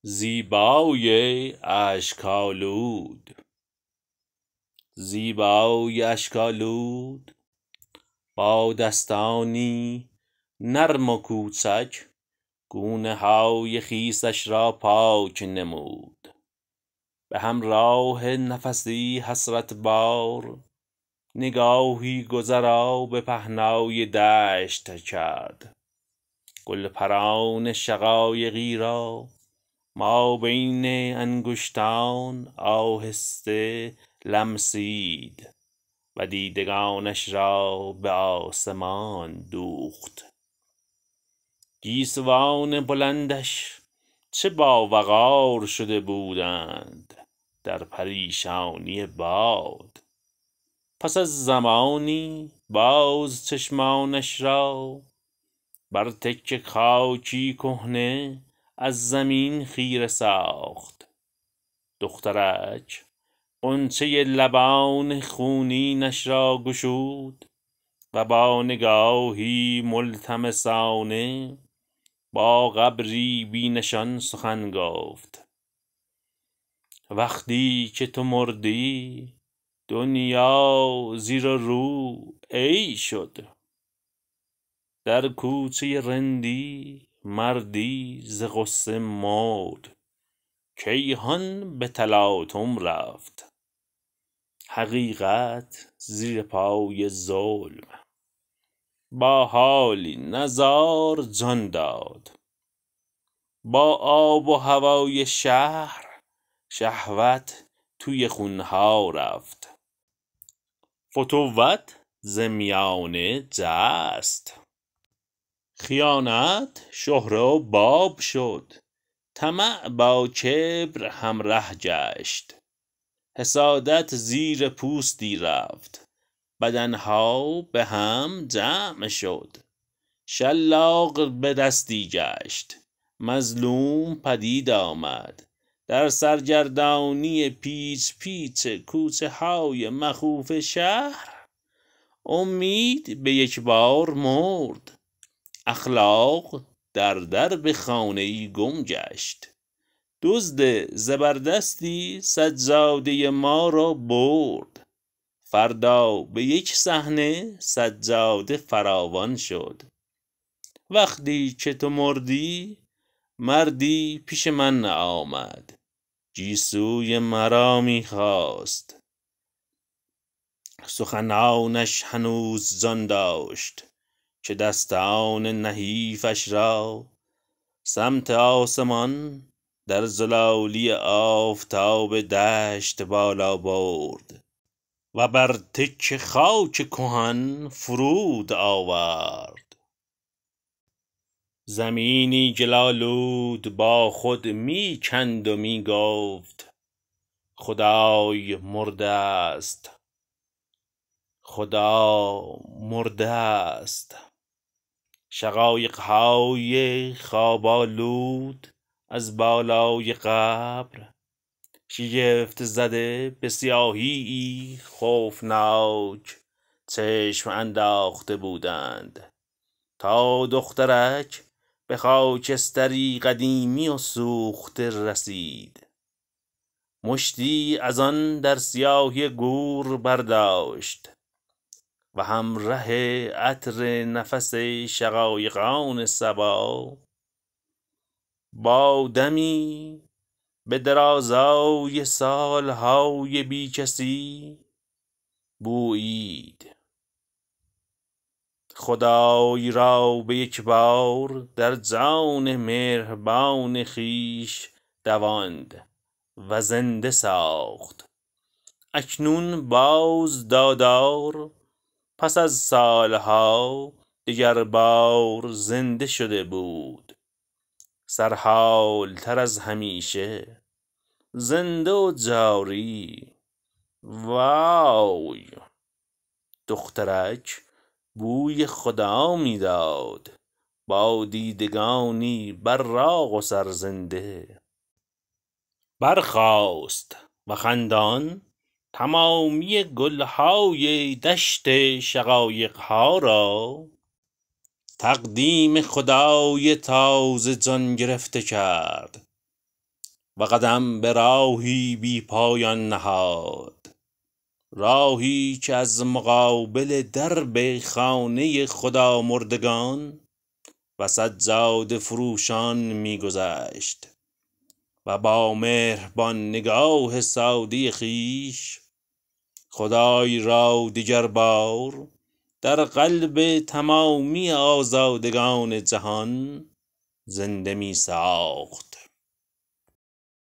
زیبای اشک‌آلود. زیبای اشک‌آلود با دستانی نرم و کوچک گونه های خیسش را پاک نمود. به همراه نفسی حسرت بار نگاهی گذرا به پهنای دشت کرد. گل پران شقایقی را ما بین انگشتان آهسته لمسید و دیدگانش را به آسمان دوخت. گیسوان بلندش چه باوقار شده بودند در پریشانی باد. پس از زمانی باز چشمانش را بر تکه خاکی کهنه از زمین خیره ساخت. دخترک غنچه لبان خونینش را گشود و با نگاهی ملتمسانه با قبری بی نشان سخن گفت. وقتی که تو مردی دنیا زیر و رو ای شد. در کوچه رندی مردی ز غصه مرد. کیهان به تلاطم رفت. حقیقت زیر پای ظلم با حالی نزار جان داد. با آب و هوای شهر شهوت توی خونها رفت. فتوت ز میانه جست. خیانت شهره و باب شد. طمع با کبر همره گشت. حسادت زیر پوستی رفت. بدنها به هم جمع شد. شلاق به دستی گشت. مظلوم پدید آمد. در سرگردانی پیچ پیچ کوچه های مخوف شهر امید به یک بار مرد. اخلاق در درب خانه‌ای گم گشت. دزد زبردستی سجاده ما را برد. فردا به یک صحنه سجاده فراوان شد. وقتی که تو مردی مردی پیش من آمد. گیسوی مرا می‌خواست. سخنانش هنوز جان داشت که دستان نحیفش را سمت آسمان در زلالی آفتاب دشت بالا برد و بر تکه خاک کهن فرود آورد. زمینی گل‌آلود با خود می کند و می گفت خدای مرده است. خدا مرده است. شقایق‌های خواب‌آلود از بالای قبر شگفت زده به سیاهی خوفناک چشم انداخته بودند تا دخترک به خاکستری قدیمی و سوخته رسید. مشتی از آن در سیاهی گور برداشت و همره عطر نفس شقایقان صبا با دمی به درازای سالهای بی کسی بویید. خدای را به یک بار در جان مهربان خویش دواند و زنده ساخت. اکنون باز دادار پس از سالها دیگر بار زنده شده بود. سرحال تر از همیشه زنده و جاری. وای! دخترک بوی خدا میداد با دیدگانی براق و سرزنده. برخاست و خندان تمامی گلهای دشت شقایقها را تقدیم خدای تازه جان گرفته کرد. و قدم به راهی بی پایان نهاد. راهی که از مقابل درب خانه خدا مردگان و سجاده فروشان میگذشت و با مهربان نگاه ساده خویش خدای را دیگر بار در قلب تمامی آزادگان جهان زنده می ساخت.